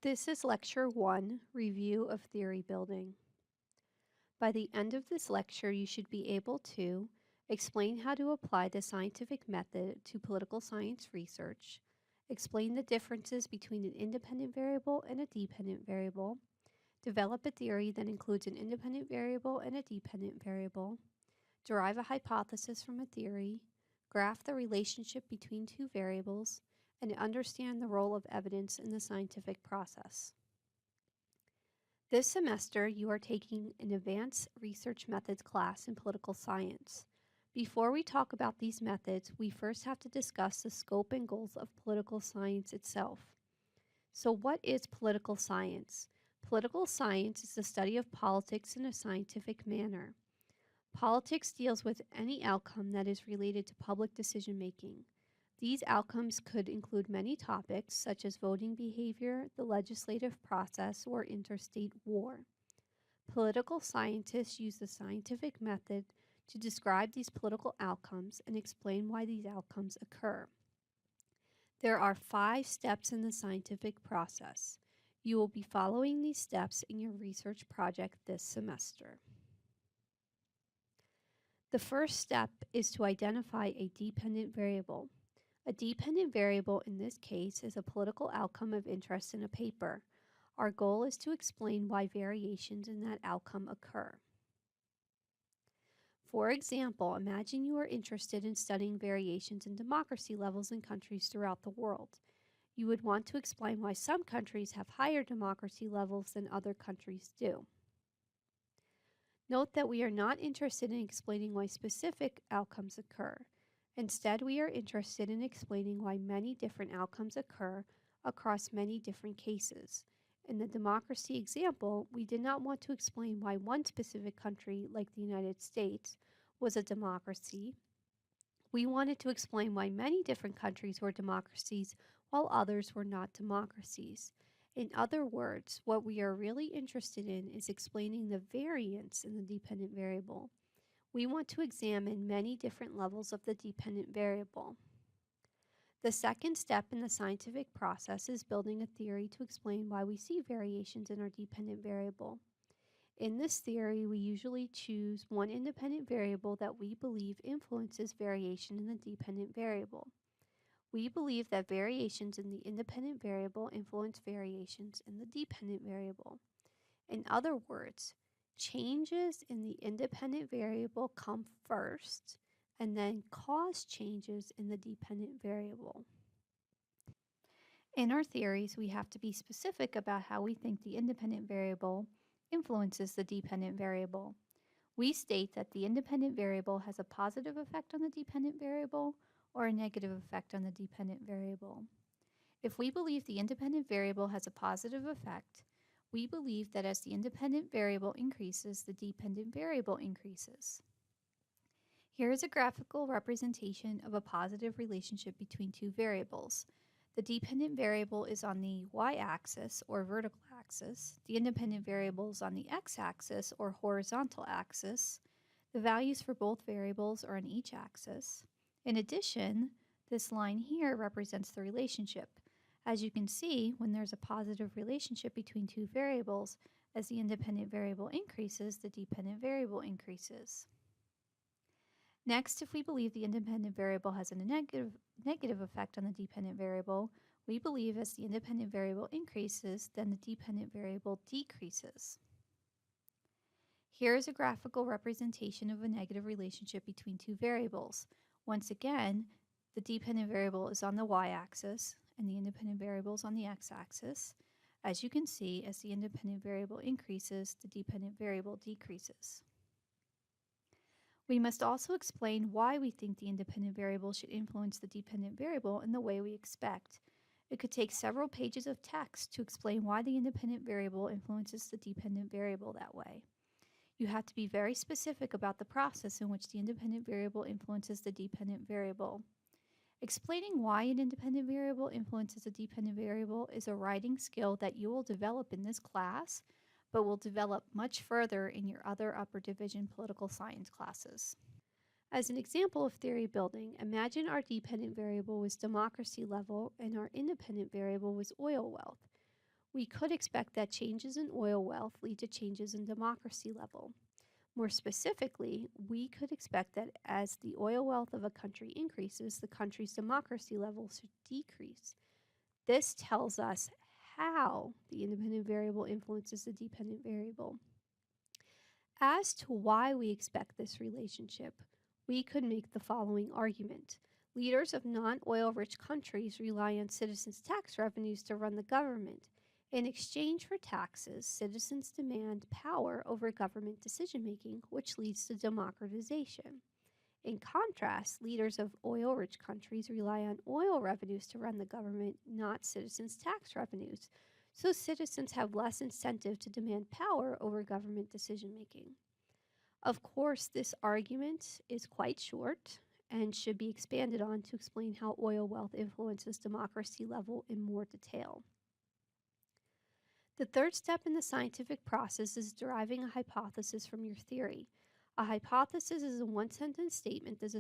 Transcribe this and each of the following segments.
This is Lecture 1, Review of Theory Building. By the end of this lecture, you should be able to explain how to apply the scientific method to political science research, explain the differences between an independent variable and a dependent variable, develop a theory that includes an independent variable and a dependent variable, derive a hypothesis from a theory, graph the relationship between two variables, and understand the role of evidence in the scientific process. This semester, you are taking an advanced research methods class in political science. Before we talk about these methods, we first have to discuss the scope and goals of political science itself. So what is political science? Political science is the study of politics in a scientific manner. Politics deals with any outcome that is related to public decision making. These outcomes could include many topics, such as voting behavior, the legislative process, or interstate war. Political scientists use the scientific method to describe these political outcomes and explain why these outcomes occur. There are 5 steps in the scientific process. You will be following these steps in your research project this semester. The first step is to identify a dependent variable. A dependent variable in this case is a political outcome of interest in a paper. Our goal is to explain why variations in that outcome occur. For example, imagine you are interested in studying variations in democracy levels in countries throughout the world. You would want to explain why some countries have higher democracy levels than other countries do. Note that we are not interested in explaining why specific outcomes occur. Instead, we are interested in explaining why many different outcomes occur across many different cases. In the democracy example, we did not want to explain why one specific country, like the United States, was a democracy. We wanted to explain why many different countries were democracies while others were not democracies. In other words, what we are really interested in is explaining the variance in the dependent variable. We want to examine many different levels of the dependent variable. The second step in the scientific process is building a theory to explain why we see variations in our dependent variable. In this theory, we usually choose one independent variable that we believe influences variation in the dependent variable. We believe that variations in the independent variable influence variations in the dependent variable. In other words, changes in the independent variable come first and then cause changes in the dependent variable. In our theories, we have to be specific about how we think the independent variable influences the dependent variable. We state that the independent variable has a positive effect on the dependent variable or a negative effect on the dependent variable. If we believe the independent variable has a positive effect, we believe that as the independent variable increases, the dependent variable increases. Here is a graphical representation of a positive relationship between two variables. The dependent variable is on the y-axis or vertical axis. The independent variable is on the x-axis or horizontal axis. The values for both variables are on each axis. In addition, this line here represents the relationship. As you can see, when there's a positive relationship between two variables, as the independent variable increases, the dependent variable increases. Next, if we believe the independent variable has a negative effect on the dependent variable, we believe as the independent variable increases, then the dependent variable decreases. Here is a graphical representation of a negative relationship between two variables. Once again, the dependent variable is on the y-axis and the independent variable is on the x-axis. As you can see, as the independent variable increases, the dependent variable decreases. We must also explain why we think the independent variable should influence the dependent variable in the way we expect. It could take several pages of text to explain why the independent variable influences the dependent variable that way. You have to be very specific about the process in which the independent variable influences the dependent variable. Explaining why an independent variable influences a dependent variable is a writing skill that you will develop in this class, but will develop much further in your other upper division political science classes. As an example of theory building, imagine our dependent variable was democracy level and our independent variable was oil wealth. We could expect that changes in oil wealth lead to changes in democracy level. More specifically, we could expect that as the oil wealth of a country increases, the country's democracy level should decrease. This tells us how the independent variable influences the dependent variable. As to why we expect this relationship, we could make the following argument. Leaders of non-oil rich countries rely on citizens' tax revenues to run the government. In exchange for taxes, citizens demand power over government decision-making, which leads to democratization. In contrast, leaders of oil-rich countries rely on oil revenues to run the government, not citizens' tax revenues, so citizens have less incentive to demand power over government decision-making. Of course, this argument is quite short and should be expanded on to explain how oil wealth influences democracy level in more detail. The third step in the scientific process is deriving a hypothesis from your theory. A hypothesis is a one-sentence statement that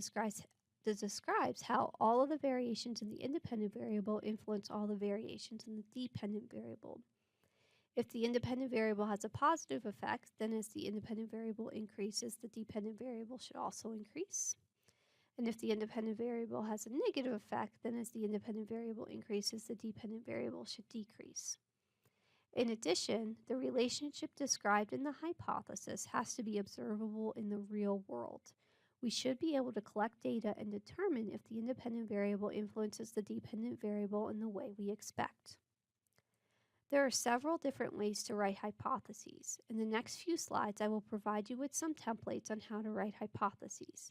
describes how all of the variations in the independent variable influence all the variations in the dependent variable. If the independent variable has a positive effect, then as the independent variable increases, the dependent variable should also increase. And if the independent variable has a negative effect, then as the independent variable increases, the dependent variable should decrease. In addition, the relationship described in the hypothesis has to be observable in the real world. We should be able to collect data and determine if the independent variable influences the dependent variable in the way we expect. There are several different ways to write hypotheses. In the next few slides, I will provide you with some templates on how to write hypotheses.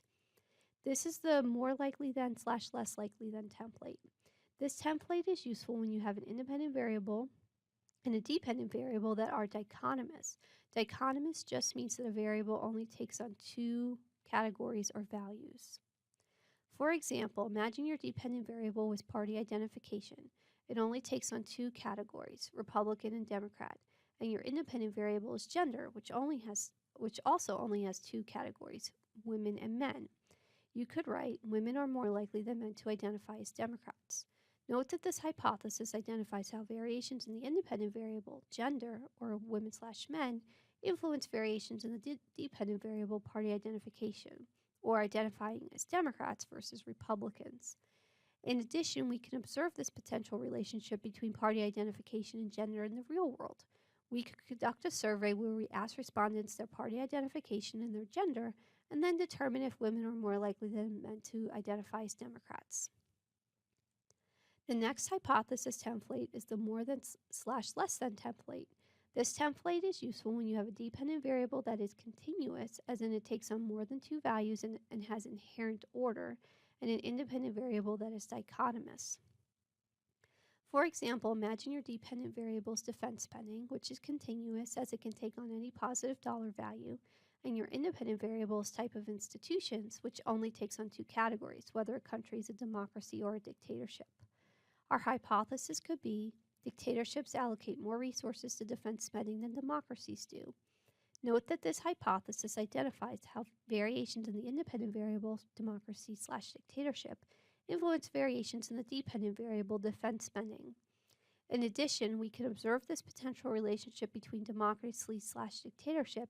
This is the more likely than / less likely than template. This template is useful when you have an independent variable and a dependent variable that are dichotomous. Dichotomous just means that a variable only takes on two categories or values. For example, imagine your dependent variable was party identification. It only takes on two categories, Republican and Democrat, and your independent variable is gender, which also only has two categories, women and men. You could write, women are more likely than men to identify as Democrats. Note that this hypothesis identifies how variations in the independent variable, gender, or women/men, influence variations in the dependent variable, party identification, or identifying as Democrats versus Republicans. In addition, we can observe this potential relationship between party identification and gender in the real world. We could conduct a survey where we ask respondents their party identification and their gender, and then determine if women are more likely than men to identify as Democrats. The next hypothesis template is the more than / less than template. This template is useful when you have a dependent variable that is continuous, as in it takes on more than two values and has inherent order, and an independent variable that is dichotomous. For example, imagine your dependent variable is defense spending, which is continuous as it can take on any positive dollar value, and your independent variable is type of institutions, which only takes on two categories, whether a country is a democracy or a dictatorship. Our hypothesis could be dictatorships allocate more resources to defense spending than democracies do. Note that this hypothesis identifies how variations in the independent variable, democracy/dictatorship, influence variations in the dependent variable, defense spending. In addition, we can observe this potential relationship between democracy/dictatorship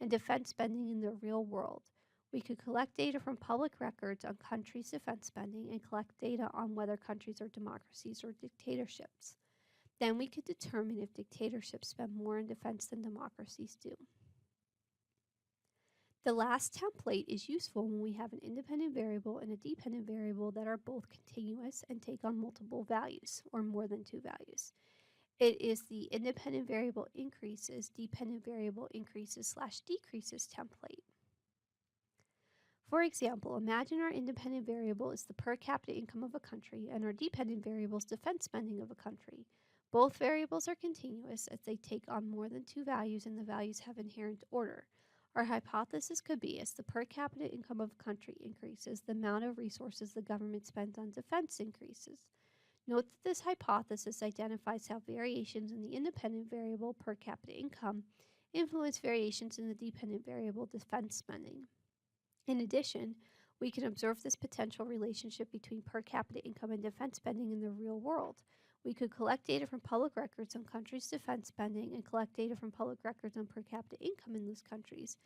and defense spending in the real world. We could collect data from public records on countries' defense spending and collect data on whether countries are democracies or dictatorships. Then we could determine if dictatorships spend more in defense than democracies do. The last template is useful when we have an independent variable and a dependent variable that are both continuous and take on multiple values, or more than two values. It is the independent variable increases, dependent variable increases / decreases template. For example, imagine our independent variable is the per capita income of a country and our dependent variable is defense spending of a country. Both variables are continuous as they take on more than two values and the values have inherent order. Our hypothesis could be as the per capita income of a country increases, the amount of resources the government spends on defense increases. Note that this hypothesis identifies how variations in the independent variable per capita income influence variations in the dependent variable defense spending. In addition, we can observe this potential relationship between per capita income and defense spending in the real world. We could collect data from public records on countries' defense spending and collect data from public records on per capita income in those countries.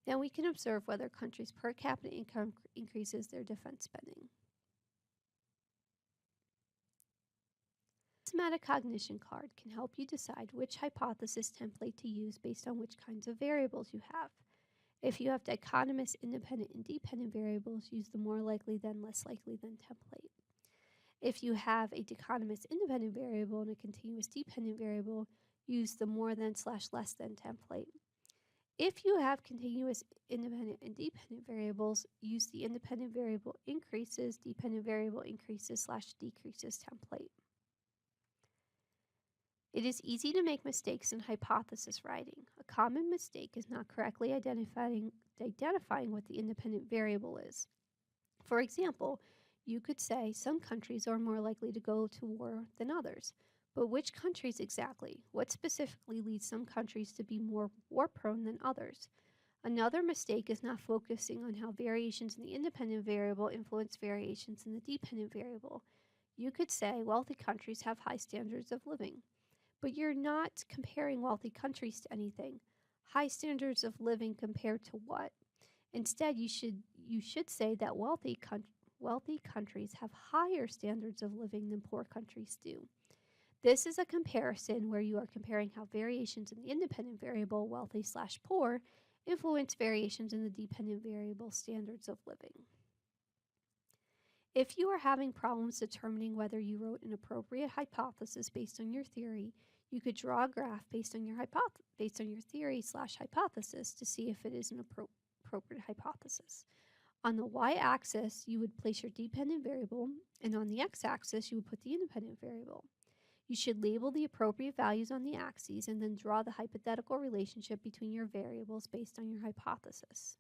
Then we can observe whether countries' per capita income increases their defense spending. This metacognition card can help you decide which hypothesis template to use based on which kinds of variables you have. If you have dichotomous independent and dependent variables, use the more likely than less likely than template. If you have a dichotomous independent variable and a continuous dependent variable, use the more than / less than template. If you have continuous independent and dependent variables, use the independent variable increases, dependent variable increases / decreases template. It is easy to make mistakes in hypothesis writing. A common mistake is not correctly identifying what the independent variable is. For example, you could say some countries are more likely to go to war than others. But which countries exactly? What specifically leads some countries to be more war-prone than others? Another mistake is not focusing on how variations in the independent variable influence variations in the dependent variable. You could say wealthy countries have high standards of living. But you're not comparing wealthy countries to anything. High standards of living compared to what? Instead, you should say that wealthy countries have higher standards of living than poor countries do. This is a comparison where you are comparing how variations in the independent variable, wealthy / poor, influence variations in the dependent variable, standards of living. If you are having problems determining whether you wrote an appropriate hypothesis based on your theory, you could draw a graph based on your theory / hypothesis to see if it is an appropriate hypothesis. On the y-axis, you would place your dependent variable, and on the x-axis, you would put the independent variable. You should label the appropriate values on the axes and then draw the hypothetical relationship between your variables based on your hypothesis.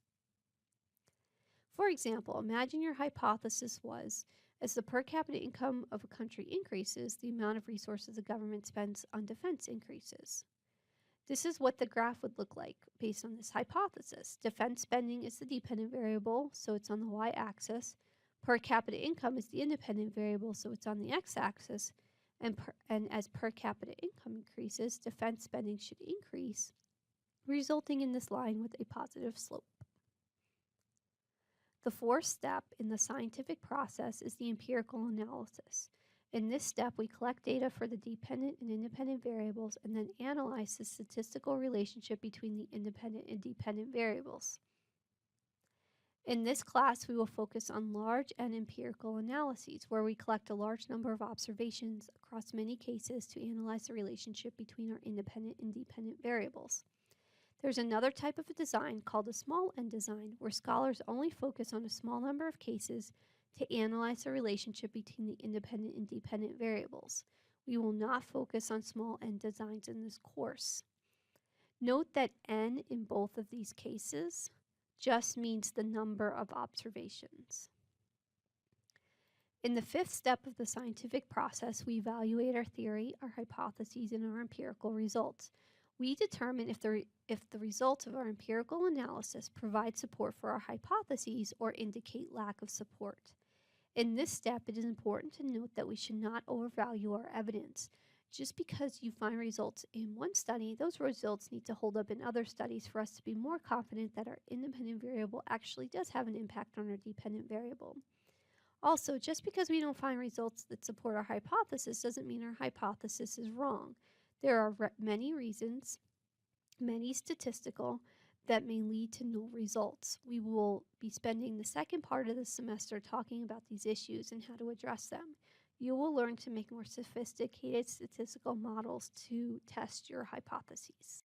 For example, imagine your hypothesis was, as the per capita income of a country increases, the amount of resources the government spends on defense increases. This is what the graph would look like based on this hypothesis. Defense spending is the dependent variable, so it's on the y-axis. Per capita income is the independent variable, so it's on the x-axis. And as per capita income increases, defense spending should increase, resulting in this line with a positive slope. The fourth step in the scientific process is the empirical analysis. In this step, we collect data for the dependent and independent variables and then analyze the statistical relationship between the independent and dependent variables. In this class, we will focus on large and empirical analyses, where we collect a large number of observations across many cases to analyze the relationship between our independent and dependent variables. There's another type of a design called a small n design, where scholars only focus on a small number of cases to analyze the relationship between the independent and dependent variables. We will not focus on small n designs in this course. Note that n in both of these cases just means the number of observations. In the fifth step of the scientific process, we evaluate our theory, our hypotheses, and our empirical results. We determine if the results of our empirical analysis provide support for our hypotheses or indicate lack of support. In this step, it is important to note that we should not overvalue our evidence. Just because you find results in one study, those results need to hold up in other studies for us to be more confident that our independent variable actually does have an impact on our dependent variable. Also, just because we don't find results that support our hypothesis doesn't mean our hypothesis is wrong. There are many reasons, many statistical, that may lead to no results. We will be spending the second part of the semester talking about these issues and how to address them. You will learn to make more sophisticated statistical models to test your hypotheses.